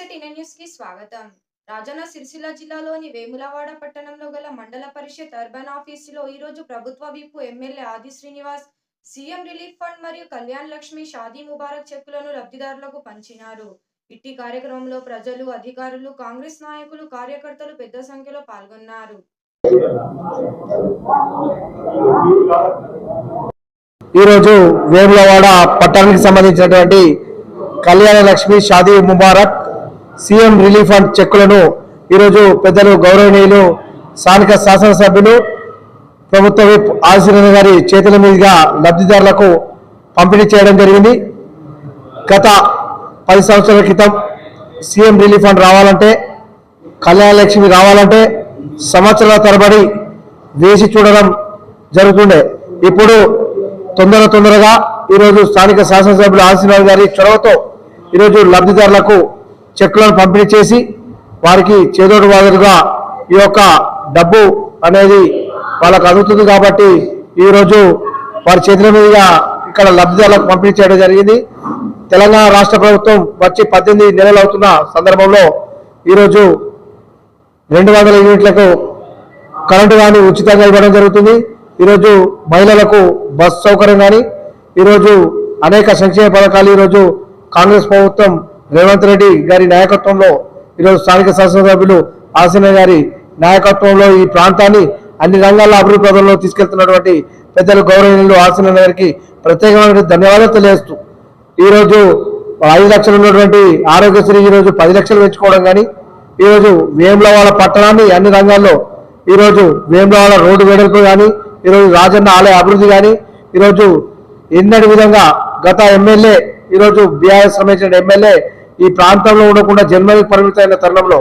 నమస్తే న్యూస్ కి స్వాగతం. రాజన్న సిరిసిల్ల జిల్లాలోని వేములవాడ పట్టణంలో గల మండల పరిషత్ అర్బన్ ఆఫీసులో ఈ రోజు ప్రభుత్వ విప్ ఎమ్మెల్యే ఆది శ్రీనివాస్ సీఎం రిలీఫ్ ఫండ్ మరియు కళ్యాణ్ లక్ష్మి షాదీ ముబారక్ చెక్కులను లబ్ధిదారులకు పంచినారు. ఇట్టి కార్యక్రమంలో ప్రజలు, అధికారులు, కాంగ్రెస్ నాయకులు, కార్యకర్తలు పెద్ద సంఖ్యలో పాల్గొన్నారు. ఈ రోజు వేములవాడ పట్టణానికి సంబంధించినటువంటి Kalyana Lakshmi Shaadi Mubarak CM relief fund చెక్కులను ఈరోజు పెద్దలు గౌరవనీయులు స్థానిక శాసనసభ్యులు ప్రభుత్వ విప్ ఆదిశ్రీనివాస్ గారి చేతుల మీదుగా లబ్ధిదారులకు పంపిణీ చేయడం జరిగింది. గత 10 సంవత్సరాల క్రితం సీఎం రిలీఫ్ ఫండ్ రావాలంటే, కళ్యాణ లక్ష్మి రావాలంటే సంవత్సరాల తరబడి వేసి చూడడం జరుగుతుండే. ఇప్పుడు తొందరగా ఈరోజు స్థానిక శాసనసభ్యులు ఆదిశ్రీనివాస్ గారి చొరవతో ఈరోజు లబ్ధిదారులకు చెక్కులను పంపిణీ చేసి వారికి చేదోడు వాదులుగా ఈ యొక్క డబ్బు అనేది వాళ్ళకు అందుతుంది. కాబట్టి ఈరోజు వారి చేతుల మీదుగా ఇక్కడ లబ్ధిదారులకు పంపిణీ చేయడం జరిగింది. తెలంగాణ రాష్ట్ర ప్రభుత్వం వచ్చి 18 నెలలు అవుతున్న సందర్భంలో ఈరోజు 200 యూనిట్లకు కరెంటు కానీ ఉచితంగా ఇవ్వడం జరుగుతుంది. ఈరోజు మహిళలకు బస్ సౌకర్యం కానీ ఈరోజు అనేక సంక్షేమ పథకాలు ఈరోజు కాంగ్రెస్ ప్రభుత్వం రేవంత్ రెడ్డి గారి నాయకత్వంలో ఈరోజు స్థానిక శాసనసభ్యులు ఆదిశ్రీనివాస్ గారి నాయకత్వంలో ఈ ప్రాంతాన్ని అన్ని రంగాల్లో అభివృద్ధి పదంలో తీసుకెళ్తున్నటువంటి పెద్దలు గౌరవనీయులు ఆదిశ్రీనివాస్ గారికి ప్రత్యేకమైన ధన్యవాదాలు తెలియజేస్తూ ఈరోజు 5 లక్షలు ఉన్నటువంటి ఆరోగ్యశ్రీ ఈరోజు 10 లక్షలు పెంచుకోవడం కానీ, ఈరోజు వేములవాడ పట్టణాన్ని అన్ని రంగాల్లో ఈరోజు వేములవాడ రోడ్డు వెడల్పు కానీ, ఈరోజు రాజన్న ఆలయ అభివృద్ధి కానీ ఈరోజు ఎన్నటి విధంగా గత ఎమ్మెల్యే ఈరోజు బీఆర్ఎస్ సంబంధించిన ఎమ్మెల్యే ఈ ప్రాంతంలో ఉండకుండా జన్మకి పరిమితమైన తరుణంలో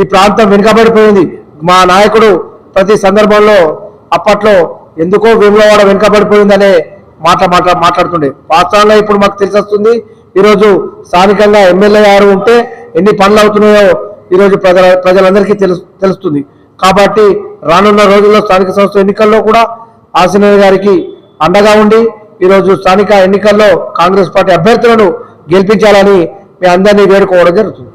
ఈ ప్రాంతం వెనుకబడిపోయింది. మా నాయకుడు ప్రతి సందర్భంలో అప్పట్లో ఎందుకో వేములవాడ వెనుకబడిపోయిందనే మాట్లాడుతుండే. వాస్తవంలో ఇప్పుడు మాకు తెలిసి వస్తుంది. ఈరోజు స్థానికంగా ఎమ్మెల్యే గారు ఉంటే ఎన్ని పనులు అవుతున్నాయో ఈరోజు ప్రజలందరికీ తెలుస్తుంది. కాబట్టి రానున్న రోజుల్లో స్థానిక సంస్థ ఎన్నికల్లో కూడా ఆదిశ్రీనివాస్ గారికి అండగా ఉండి ఈరోజు స్థానిక ఎన్నికల్లో కాంగ్రెస్ పార్టీ అభ్యర్థులను గెలిపించాలని మీ అందరినీ వేడుకోవడం జరుగుతుంది.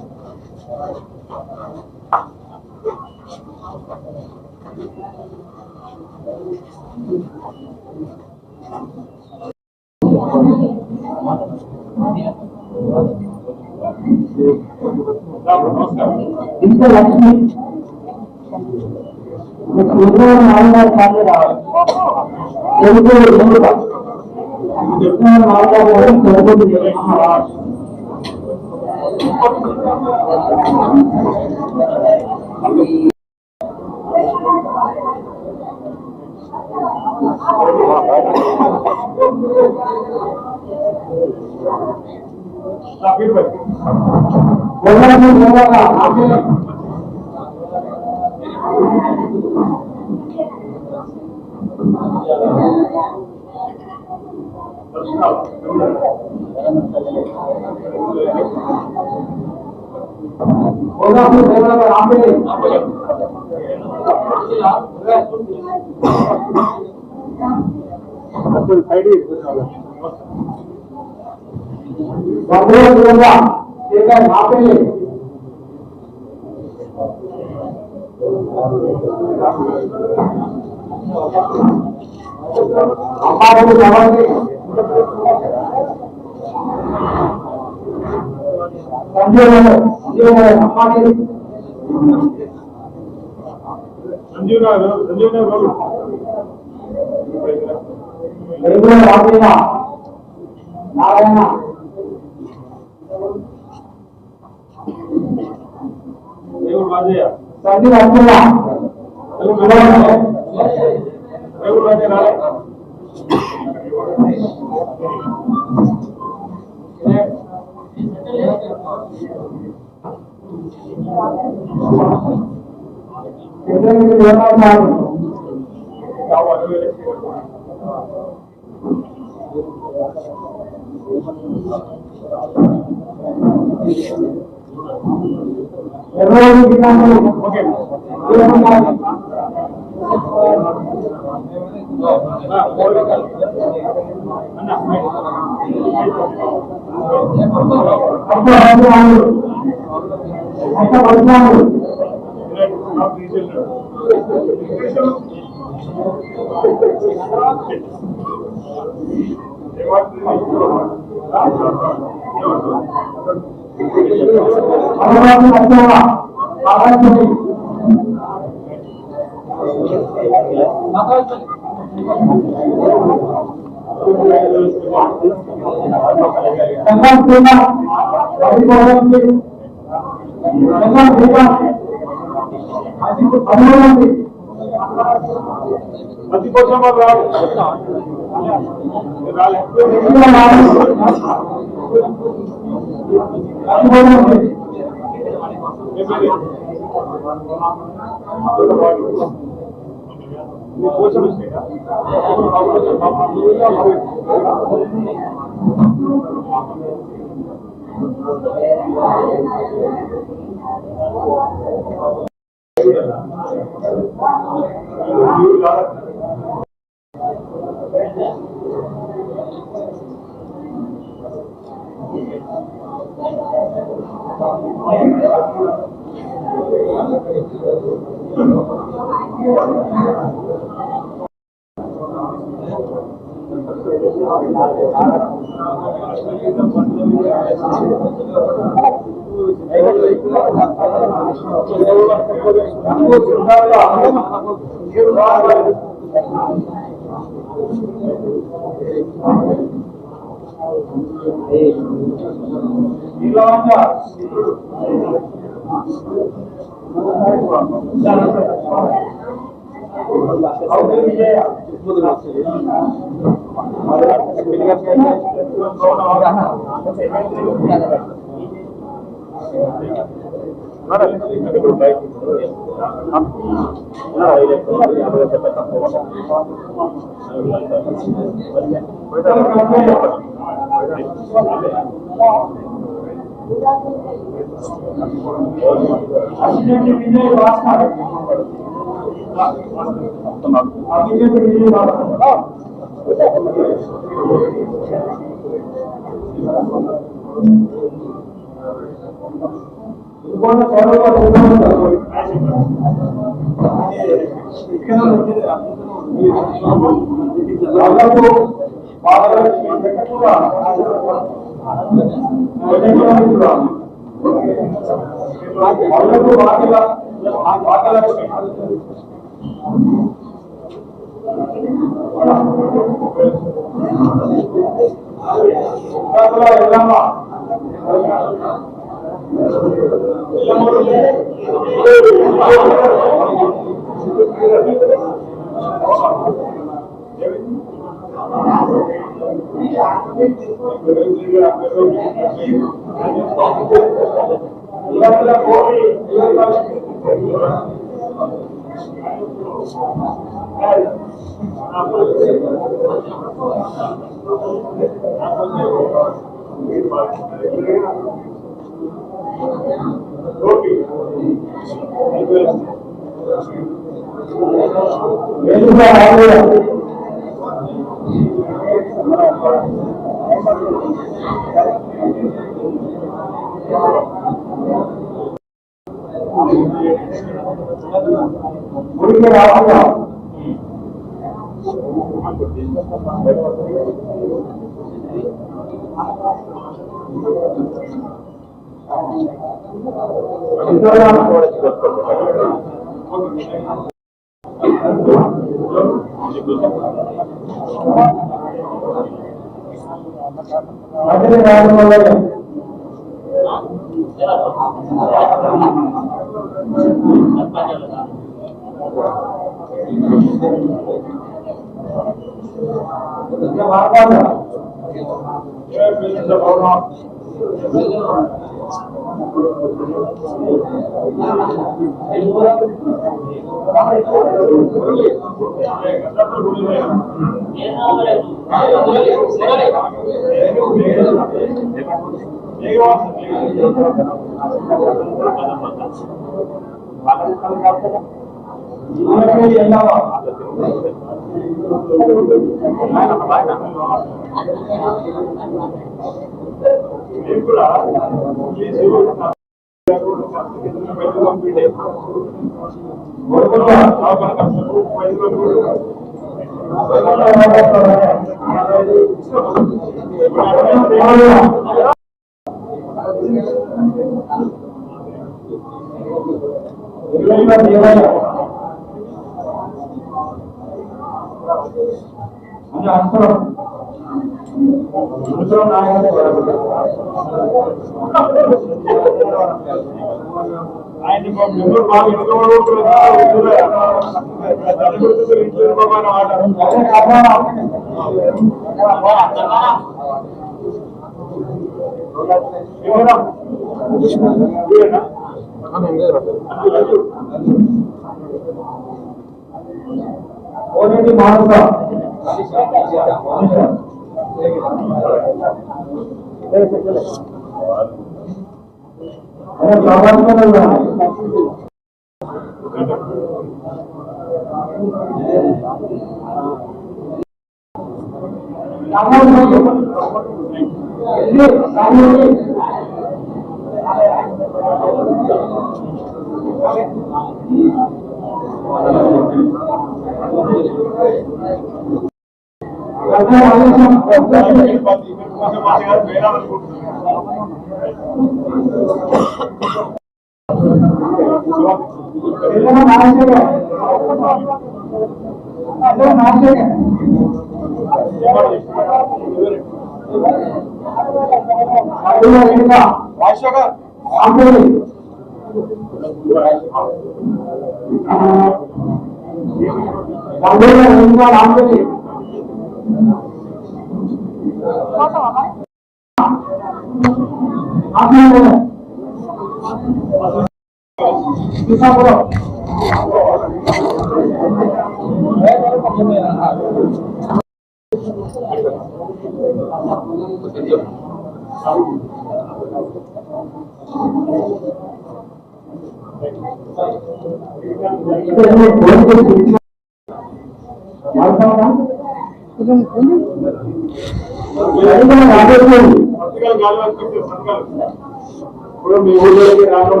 ఇప్పుడు మీ ఊళ్ళోకి రావడం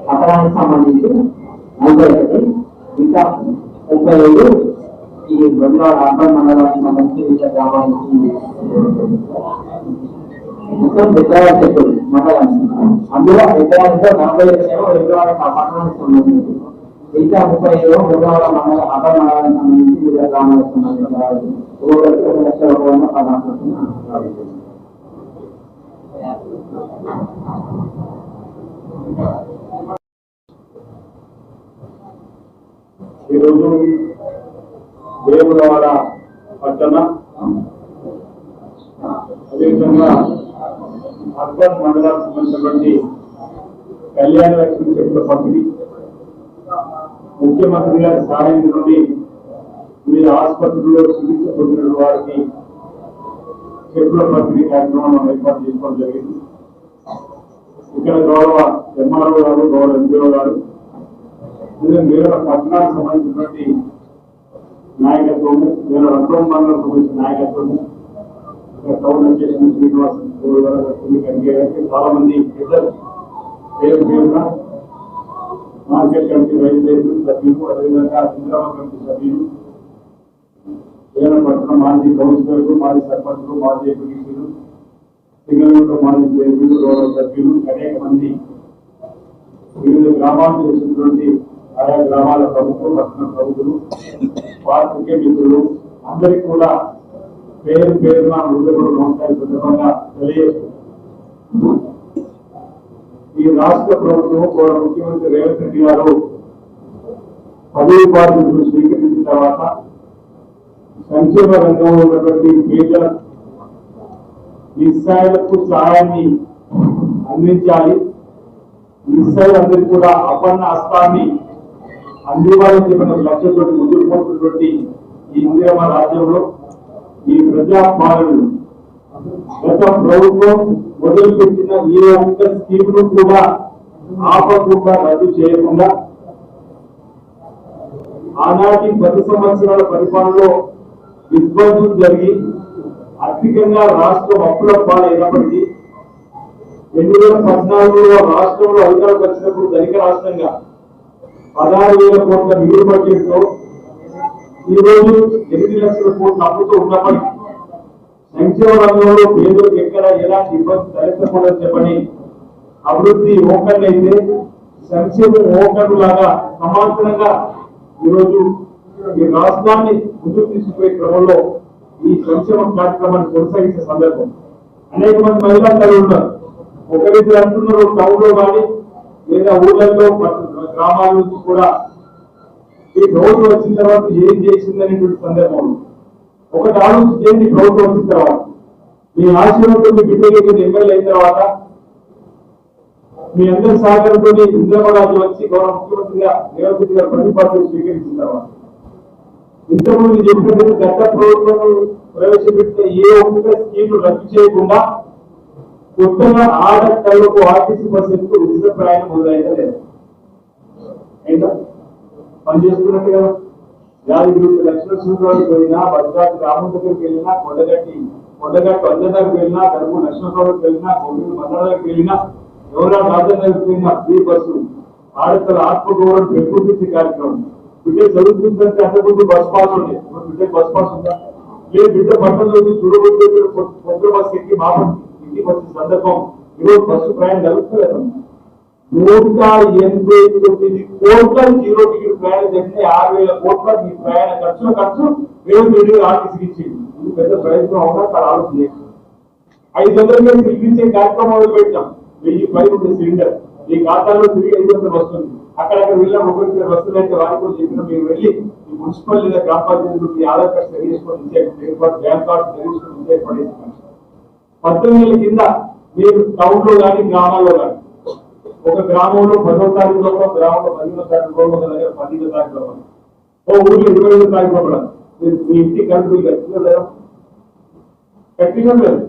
పట్టణానికి సంబంధించి 41 ఇంకా 37 ఈ బొందల అర్బన్ మండలానికి సంబంధించి వివిధ గ్రామానికి మొత్తం విగ్రహాలు చెట్లు మండలానికి అందులో విగ్రహాలతో 41 విగ్రహాల పట్టణానికి సంబంధించి ఇంకా 35 విగ్రహాల మండల అర్బన్ మండలానికి సంబంధించి వివిధ గ్రామాలకు సంబంధించి ఒక్కొక్కరికి 1 లక్ష రూపాయలను ప్రదానం. ఈరోజు వేములవాడ పట్టణ అదేవిధంగా అర్బన్ మండలానికి సంబంధించినటువంటి కళ్యాణ లక్ష్మి చెట్ల పంపిణీ ముఖ్యమంత్రి గారి సహాయం నుండి వివిధ ఆసుపత్రుల్లో చికిత్స పొందిన వారికి చెట్ల పంపిణీ కార్యక్రమం ఏర్పాటు చేసుకోవడం జరిగింది. ఇక్కడ గౌరవ ఎంఆర్ఓ గారు, గౌరవ ఎంపీఓ గారు, వేరే పట్టణానికి సంబంధించినటువంటి నాయకత్వము, వేరే రంగం మండలం సంబంధించిన నాయకత్వము, టౌన్ అధ్యక్షుడు శ్రీనివాస్ చాలా మంది ఇద్దరు పేరు పేరున మార్కెట్ కమిటీ వైస్ ప్రెసిడెంట్ సభ్యులు, అదేవిధంగా హైదరాబాద్ కమిటీ సభ్యులు, వేరే పట్టణ మాజీ కౌన్సిలర్లు, మాజీ సర్పంచులు, మాజీ ఎంపీలు, సింగళూరులో మాజీ చైర్మన్లు, గౌరవ సభ్యులు, అనేక మంది వివిధ గ్రామాలకు చేసినటువంటి ఆయా గ్రామాల ప్రభుత్వం పట్టణ ప్రభుత్వం పార్టీ మిత్రులు అందరికీ కూడా పేరు పేరున హృదయపూర్వక నమస్కారం సందర్భంగా తెలియజేస్తున్నారు. ఈ రాష్ట్ర ప్రభుత్వం గౌరవ ముఖ్యమంత్రి రేవంత్ రెడ్డి గారు పదవి బాధ్యతలు స్వీకరించిన తర్వాత సంక్షేమ రంగంలో ఉన్నటువంటి పేదల నిస్సాయులకు సహాయాన్ని అందించాలి, నిస్సాయులందరికీ కూడా అపన్న హస్తాన్ని అందివ్వాలని చెప్పిన లక్ష్యంతో ముందుకు పోతున్నటువంటి ఈ ఇందిరమ్మ రాజ్యంలో ఈ ప్రజాపాలనలు గత ప్రభుత్వం మొదలుపెట్టిన ఏ ఒక్క స్కీమ్ను కూడా ఆపకుండా రద్దు చేయకుండా ఆనాటి 10 సంవత్సరాల పరిపాలనలో విధ్వంసం జరిగి ఆర్థికంగా రాష్ట్రం అప్పుల పాలైనప్పటికీ 2014లో రాష్ట్రంలో అధికారం వచ్చినప్పుడు ధనిక రాష్ట్రంగా 16,000 కోట్ల నిధుల బడ్జెట్తో ఈ రోజు 8 లక్షల కోట్ల అప్పుతో ఉన్నప్పటికీ సంక్షేమ రంగంలో పేదలకు ఎక్కడ ఎలాంటి ఇబ్బంది తలెత్తకూడదని చెప్పని అభివృద్ధి ఓకర్లైతే సంక్షేమం ఓకర్లు లాగా సమాంతరంగా ఈరోజు ఈ రాష్ట్రాన్ని ముందుకు తీసుకుపోయే క్రమంలో ఈ సంక్షేమ కార్యక్రమాన్ని కొనసాగించే సందర్భం అనేక మంది మహిళలు ఉన్నారు. ఒకరిద్దరు అంటున్నారు టౌన్ లో కానీ లేదా ఊళ్ళల్లో గ్రామాల నుంచి కూడా ఈ ప్రభుత్వం వచ్చిన తర్వాత ఏం చేసింది అనేటువంటి సందర్భంలో ఒకటి ఆలోచించేది ప్రభుత్వం వచ్చిన తర్వాత మీ ఆశీర్వాదంతో మీ బిడ్డకి ఎమ్మెల్యే అయిన తర్వాత మీ అందరి సహకారంతో ఇందిరమ్మ రాజ్యం వచ్చి గౌరవ ముఖ్యమంత్రిగా రేవంత్ రెడ్డి గారు ప్రతిపాదనలు స్వీకరించిన తర్వాత ఇంతకుముందు చెప్పినట్టు గత ప్రభుత్వం ప్రవేశపెట్టిన ఏ ఒక్క స్కీమ్ రద్దు చేయకుండా కొత్తగా ఆడపిల్లలకు ఆర్టీసీ బస్సులకు ఉచిత ప్రయాణం మొదలైతే లేదు. ఏంటో పనిచేస్తున్నట్టు కదా. యాదగిరి లక్ష్మణస్వామికి వెళ్ళినా, భద్రాద్రి రామం దగ్గరికి వెళ్ళినా, కొండగట్టి అందరికి వెళ్ళినా, కడుపు లక్ష్మణస్వామికి వెళ్ళినా, కొడుకు మండలానికి వెళ్ళినా, ఎవరైనా రాజధాని దగ్గరికి వెళ్ళినా ఫ్రీ బస్సు ఆడపిల్లల ఆత్మగౌరవం పెంపొందించే కార్యక్రమం. బిడ్డ చదువుతుందంటే అంతకుముందు బస్ పాస్ ఉండే, బిడ్డ బస్ పాస్ ఉందా లేదు, బిడ్డ పట్టణంలో చూడబోతే కొత్త బస్సు ఎక్కి మా ఇంటికి వచ్చిన సందర్భం ఈరోజు బస్సు ప్రయాణం జరుగుతలేదు. 189 కోట్ల జీరో టికెట్ ప్రయాణం జరిగితే 6,000 కోట్ల మీ ప్రయాణ ఖర్చు రేవంత్ రెడ్డి ఆర్టీసీకి ఇచ్చింది. ఇది పెద్ద ప్రయత్నం అవునా చాలా ఆలోచన చేసి 500 సిలిండించే కార్యక్రమం మొదలు పెట్టాం. 1000 పైన ఉండే సిలిండర్ ఈ ఖాతాలో తిరిగి 500 వస్తుంది. అక్కడక్కడ వెళ్ళిన ఒకరికి వస్తువులు అయితే వారికి కూడా చెప్పిన మీరు వెళ్ళి ఈ మున్సిపల్ లేదా గ్రామ పంచాయతీ మీ ఆధార్ కార్డు సరి చేసుకొని బ్యాంక్ కార్డు సరి చేసుకొని పడేసి 19 ఏళ్ళ కింద మీరు టౌన్ లో కానీ గ్రామాల్లో కానీ ఒక గ్రామంలో 10వ తారీఖులో ఒక గ్రామంలో 15వ తారీఖులో ఒక దగ్గర 12వ తారీఖులో ఓ ఊళ్ళో 25వ తారీఖులో మీ ఇంటి కరెంట్ బిల్ కట్టిన లేదా కట్టినం లేదు.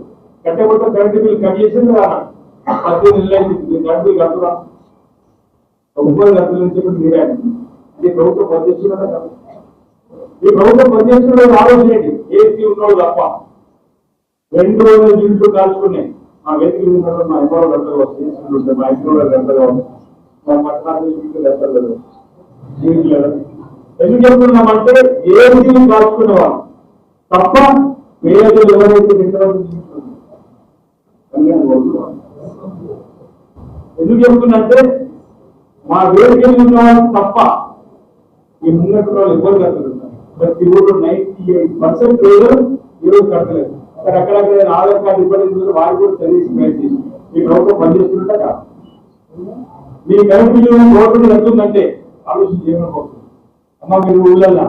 కట్టకపోతే కరెంట్ బిల్ కట్ చేసింది కదా 18 నెలలు అయింది. మీరు కరెంట్ బిల్ కట్టురా 9 గంటల నుంచి చెప్పి మీరే ఇది ప్రభుత్వం పనిచేస్తున్నదా కదా. ఈ ప్రభుత్వం పనిచేస్తున్న ఆలోచన ఏంటి? ఏసీ ఉన్నోళ్ళు తప్ప 200 యూనిట్లు కాల్చుకున్నాయి. మా వేదికలు ఉన్న మా ఎంపవర్ గంటలు వస్తాయి, మా ఎంపవర్ గంటలు వస్తాయి, మా పట్టణాలు గంటలు ఎందుకు చెప్తున్నామంటే ఏసీలు కాల్చుకునేవాళ్ళు తప్ప పేదలు ఎవరైతే ఎందుకు చెప్తున్నంటే మా వేదికలు ఉన్న వాళ్ళు తప్ప ఈ ముంగట్టు వాళ్ళు ఇబ్బంది కడుతున్నారు. ప్రతి ఊళ్ళో 98% పేదలు ఈరోజు కట్టలేదు. అక్కడక్కడ ఆధార్ కార్డు ఇబ్బంది వారు కూడా సర్వీస్ చేసి మీ ప్రభుత్వం పనిచేస్తుంటే కాదు. మీ కరెంట్ బిల్లు గవర్నమెంట్ ఎంతుందంటే ఆలోచన చేయకపోతుంది. అమ్మ మీరు ఊళ్ళల్లో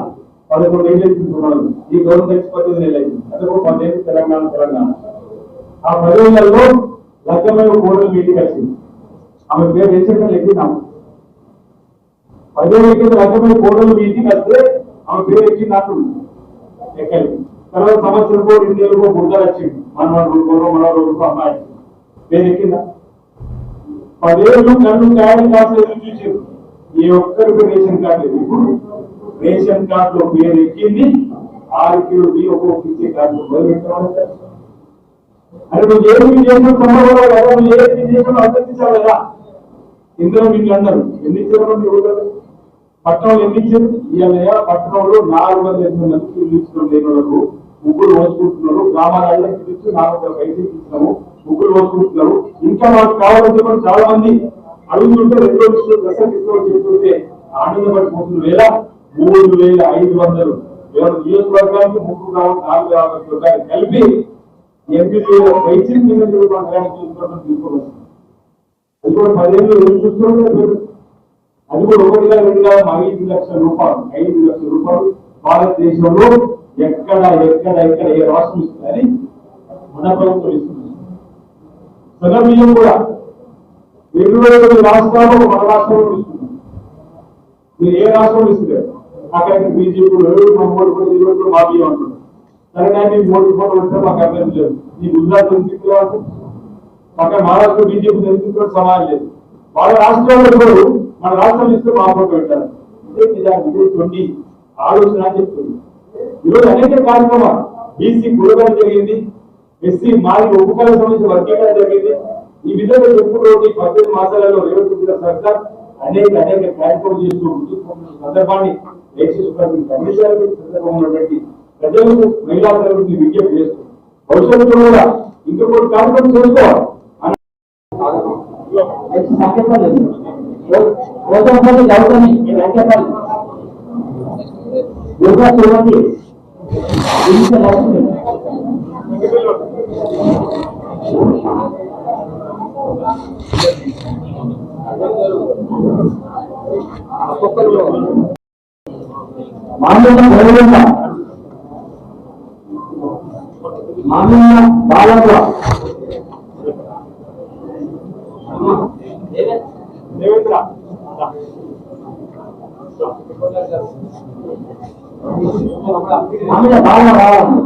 11 ఏళ్ళు తీసుకున్నారు, ఈ గవర్నమెంట్ 18 ఏళ్ళు అయింది, అంటే కూడా 10 ఏళ్ళు తెలంగాణ ఆ 10 ఏళ్లలో లక్షమైన కోడలు మీటింగ్ వచ్చింది. ఆమె పేరు రేషన్ ఎక్కినాము 10 ఏళ్ళ కింద లక్షమైన కోడలు మీటింగ్ వస్తే ఆమె పేరు ఎక్కినట్టు ఎక్కాలి. తర్వాత సంవత్సరం 2 ఏళ్ళకో బుద్ధలు వచ్చింది. మనవాడు అమ్మాయి పేరు ఎక్కిందా? 10 ఏళ్ళు కళ్ళు కాయలు కాస్త ఎదురు చూసారు. ఏ ఒక్కరికి రేషన్ కార్డు లేదు. ఇప్పుడు రేషన్ కార్డులో పేరు ఎక్కింది. 6 కిలోది ఒక్కొక్క ఇచ్చే కార్డు మొదలుపెట్టామంటే అంటే నువ్వు ఏమి చేసిన సందర్భంలో కదా, నువ్వు ఏమి చేసిన అర్థించావు కదా. ఇందులో మీకు అన్నారు ఎన్ని ఇచ్చారు, పట్టణంలో ఎన్ని ఇచ్చారు? ఇవాళ పట్టణంలో 408 మందికి ఇల్లు ఇచ్చిన లేని వాళ్ళకు ముగ్గురు పోసుకుంటున్నారు. గ్రామాలలో ఇచ్చి 405 ఇచ్చినాము, ముగ్గురు పోసుకుంటున్నారు. ఇంకా మాకు కావాలని చెప్పి చాలా మంది అడుగుతుంటే 2 విషయాలు ప్రసంగిస్తూ చెప్తుంటే ఆనందపడిపోతున్న వేళ 3,500 నియోజకవర్గానికి 3 వర్గానికి కలిపి ఎంపీల వైద్యం తీసుకోవచ్చు. అది కూడా 10 ఏళ్ళు చూసుకోవడం, అది కూడా 1 గా 2 గా 5 లక్షల రూపాయలు భారతదేశంలో ఎక్కడ ఏ రాష్ట్రం ఇస్తుంది అని మన ప్రభుత్వం ఇస్తుంది. సగం కూడా 2 రాష్ట్రాలు మన రాష్ట్రంలో ఇస్తుంది. మీరు ఏ రాష్ట్రంలో ఇస్తున్నారు? అక్కడికి బీజేపీ కూడా మా బియ్యం అంటున్నారు. సరే కానీ 3 కోట్లు ఉంటే మాకు అభ్యర్థి లేదు. ఈ గుజరాత్ ఎందుకు అక్కడ మహారాష్ట్ర బీజేపీ ఎందుకు సమానం లేదు. వాళ్ళ రాష్ట్రాల్లో కూడా మన రాష్ట్రం ఇస్తే మా కోట్లు పెట్టారు. ఇదే ఆలోచన అని చెప్తుంది. ఈరోజు అనేక కార్యక్రమాలు బీసీ కులగడం జరిగింది, ఎస్సీ మాది ఉపకాల సంబంధించిన వర్గీకరణ జరిగింది. ఈ విధంగా ఎప్పుడు 18 మాసాలలో రేవంత్ రెడ్డి సర్కార్ అనేక కార్యక్రమాలు చేస్తూ సందర్భాన్ని సందర్భంలో ప్రజలకు మహిళా తరగతి విజ్ఞప్తి చేస్తూ భవిష్యత్తులో కూడా ఇంకొకటి కార్యక్రమం చేసుకోవాలి. మామూలు బాలక మామూలు బాల రావాలి.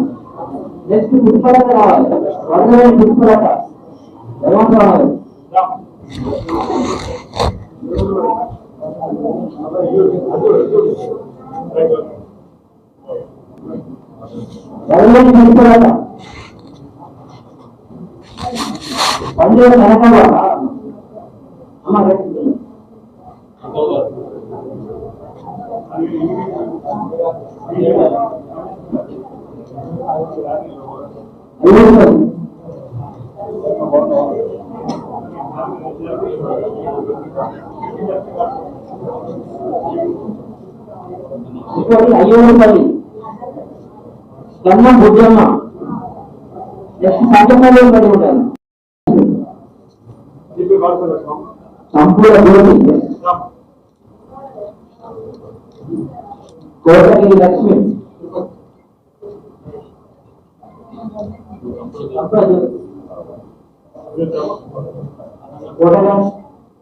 నెక్స్ట్ పుష్పలత రావాలి. పుష్పలత ఎవరు రావాలి? పుష్పలత పండుగ వెనకాల అమ్మ అయ్యోపల్లి కన్నం బుద్ధమ్మ నెక్స్ట్ సంతపల్లి పడి ఉంటాను. సంపూర్ణ జ్యోతి కోటగిరి లక్ష్మి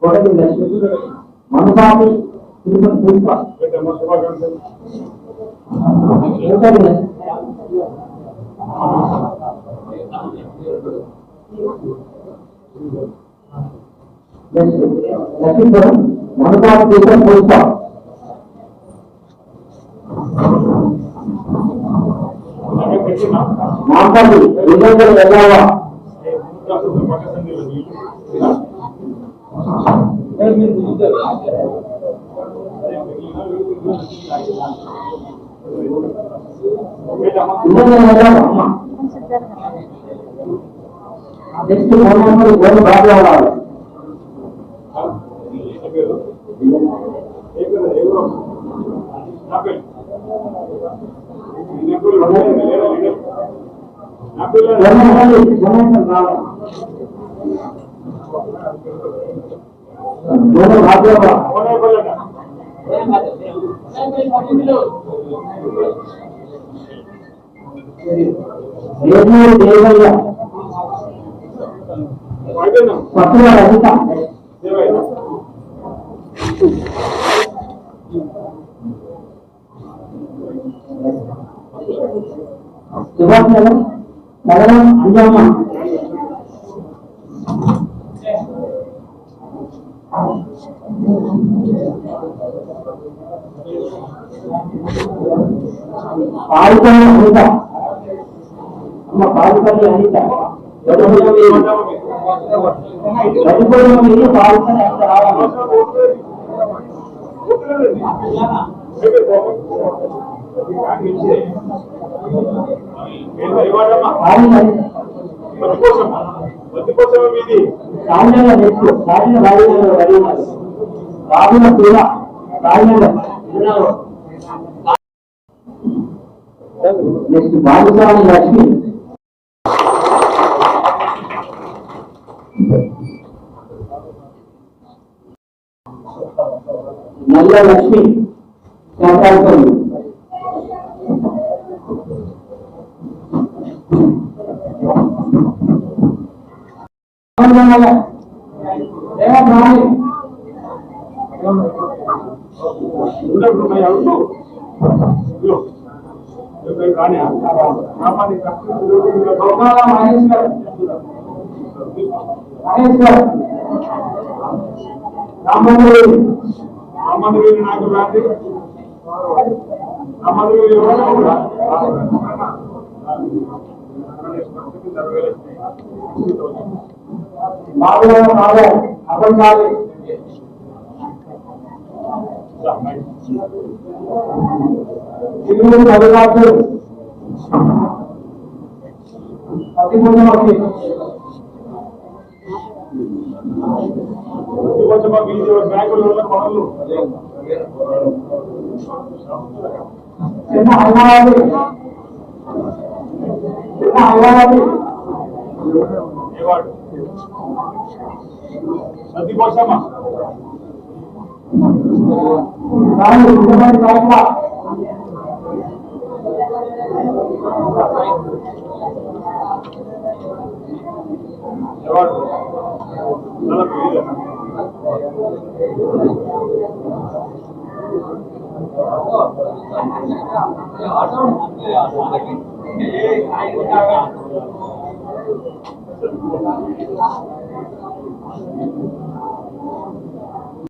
కోటగిరి లక్ష్మి మనసాటి తిరుపతి పుష్ప లక్ష్మీపురం మనసాటి తిరుపతి పుష్ప మాట్లాడి విజయనగరం వెళ్ళావా నెక్స్ట్ గోలు బాగా రావాలి. సుభాష్ నగర్ నగరం అంజమ్మ పాల్పల్లి అనిత అమ్మ పాల్పల్లి అనిత పాల్పల్లి అనిత రావాలి. రాజుల నెక్స్ట్ బాబుసాని లక్ష్మి నల్ల లక్ష్మి శాంతాల్పల్లి